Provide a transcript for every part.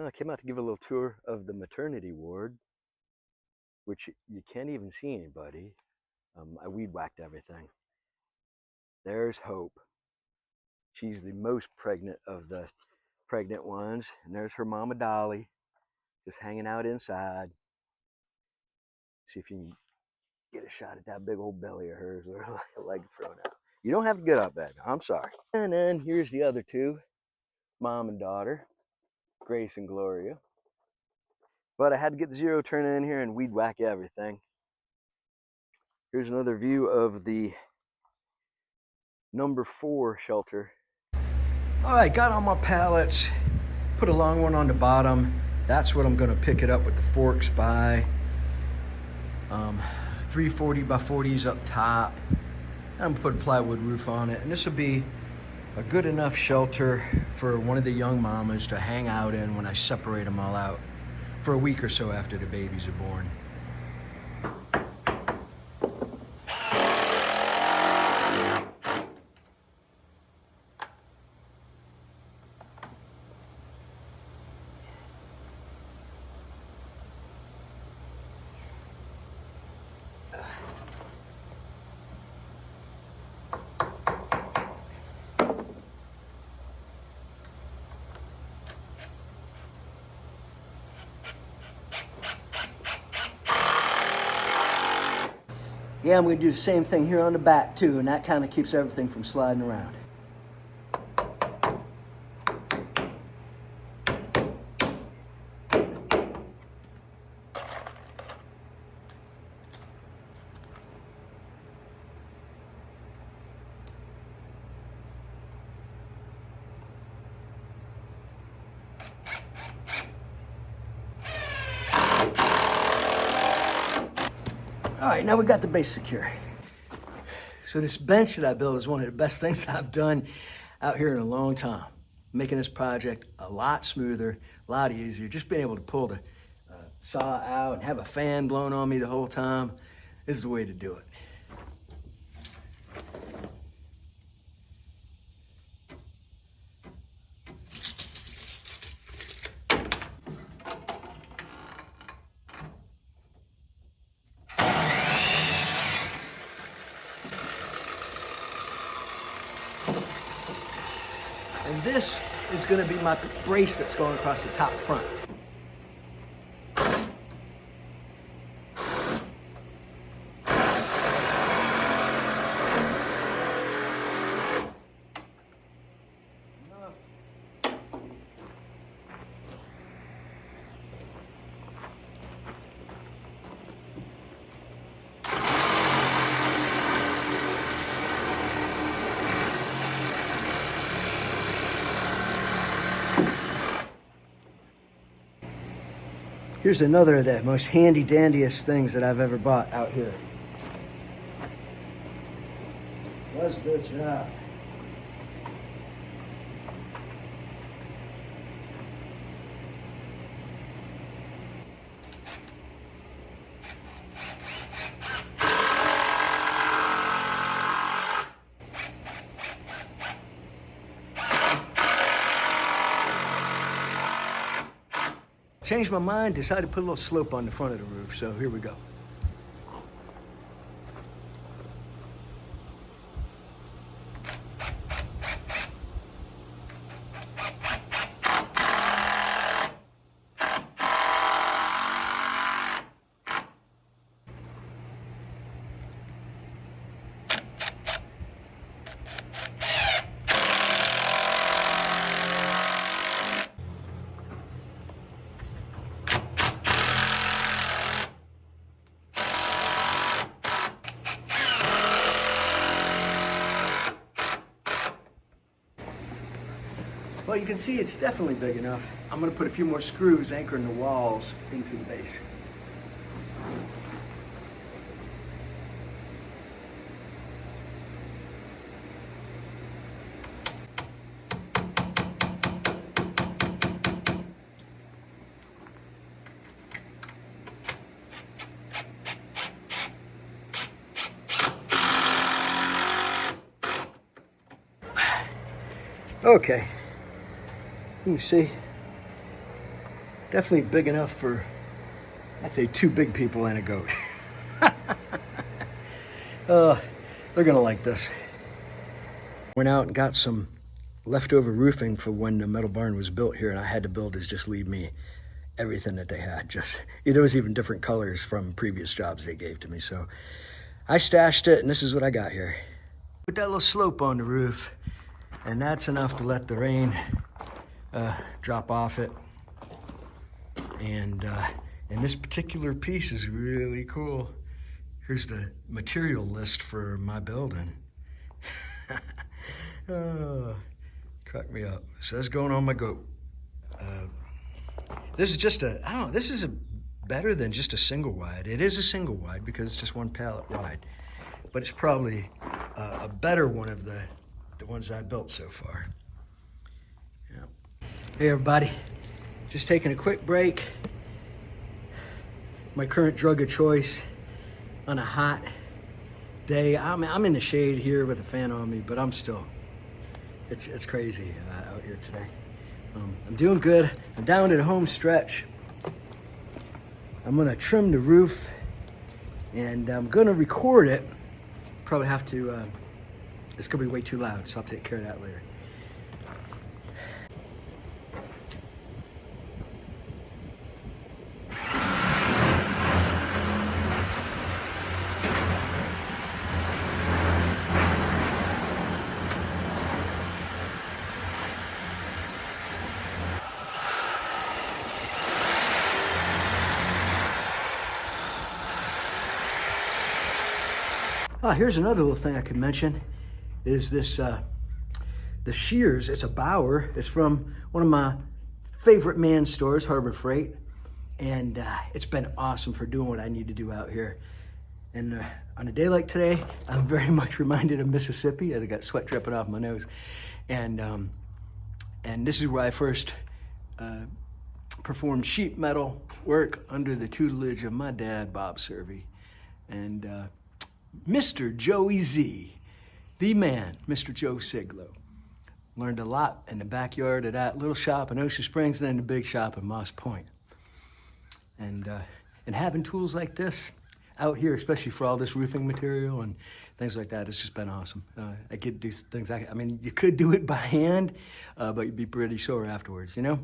I came out to give a little tour of the maternity ward, which you can't even see anybody. I weed whacked everything. There's Hope. She's the most pregnant of the pregnant ones. And there's her mama Dolly, just hanging out inside. See if you can get a shot at that big old belly of hers with her leg thrown out. You don't have to get up, baby. I'm sorry. And then here's the other two, mom and daughter, Grace and Gloria. But I had to get the zero turn in here and weed whack everything. Here's another view of the number 4 shelter. All right, got all my pallets, put a long one on the bottom. That's what I'm gonna pick it up with the forks by. 340 by 40s up top. I'm gonna put a plywood roof on it, and this will be a good enough shelter for one of the young mamas to hang out in when I separate them all out for a week or so after the babies are born. Yeah, I'm going to do the same thing here on the back too, and that kind of keeps everything from sliding around. All right, now we got the base secure. So this bench that I built is one of the best things I've done out here in a long time. Making this project a lot smoother, a lot easier. Just being able to pull the saw out and have a fan blowing on me the whole time. This is the way to do it. And this is going to be my brace that's going across the top front. Here's another of the most handy dandiest things that I've ever bought out here. Does the job. Changed my mind, decided to put a little slope on the front of the roof, so here we go. Well, you can see it's definitely big enough. I'm going to put a few more screws anchoring the walls into the base. Okay. Let me see. Definitely big enough for, I'd say, 2 big people and a goat. They're gonna like this. Went out and got some leftover roofing for when the metal barn was built here, and I had the builders just leave me everything that they had. Just, there was even different colors from previous jobs they gave to me. So I stashed it, and this is what I got here. Put that little slope on the roof, and that's enough to let the rain drop off it. And this particular piece is really cool. Here's the material list for my building. Oh, crack me up. It says going on my goat. This is just a, I don't know, this is better than just a single wide. It is a single wide because it's just 1 pallet wide, but it's probably a better one of the ones I built so far. Yeah. Hey everybody, just taking a quick break. My current drug of choice on a hot day. I'm in the shade here with a fan on me, but I'm still, it's crazy out here today. I'm doing good. I'm down to the home stretch. I'm gonna trim the roof and I'm gonna record it. Probably have to, it's gonna be way too loud, so I'll take care of that later. Here's another little thing I could mention is this, the shears. It's a Bauer. It's from one of my favorite man stores, Harbor Freight. And it's been awesome for doing what I need to do out here. And on a day like today, I'm very much reminded of Mississippi as I got sweat dripping off my nose. And this is where I first performed sheet metal work under the tutelage of my dad, Bob Servey. And Mr. Joey Z, the man, Mr. Joe Siglo. Learned a lot in the backyard of that little shop in Ocean Springs and then the big shop in Moss Point. And having tools like this out here, especially for all this roofing material and things like that, it's just been awesome. I get these things, I mean, you could do it by hand, but you'd be pretty sore afterwards, you know?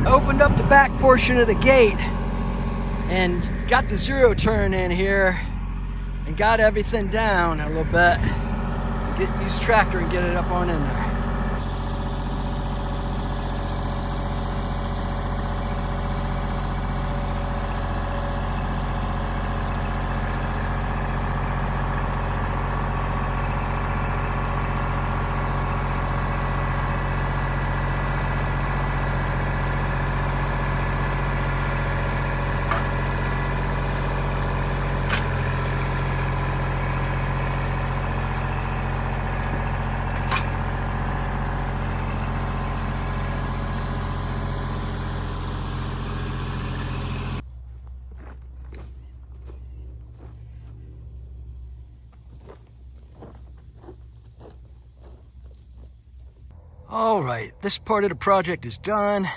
Opened up the back portion of the gate and got the zero turn in here and got everything down a little bit. Use the tractor and get it up on in there. All right, this part of the project is done.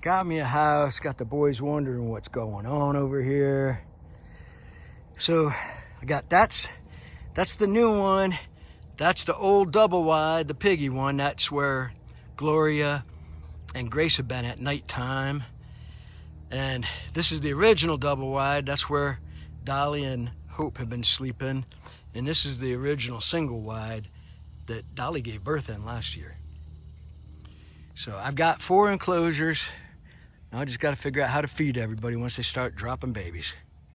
Got me a house, got the boys wondering what's going on over here. So I got, that's the new one. That's the old double wide, the piggy one. That's where Gloria and Grace have been at nighttime. And this is the original double wide. That's where Dolly and Hope have been sleeping. And this is the original single wide that Dolly gave birth in last year. So I've got 4 enclosures. Now I just got to figure out how to feed everybody once they start dropping babies.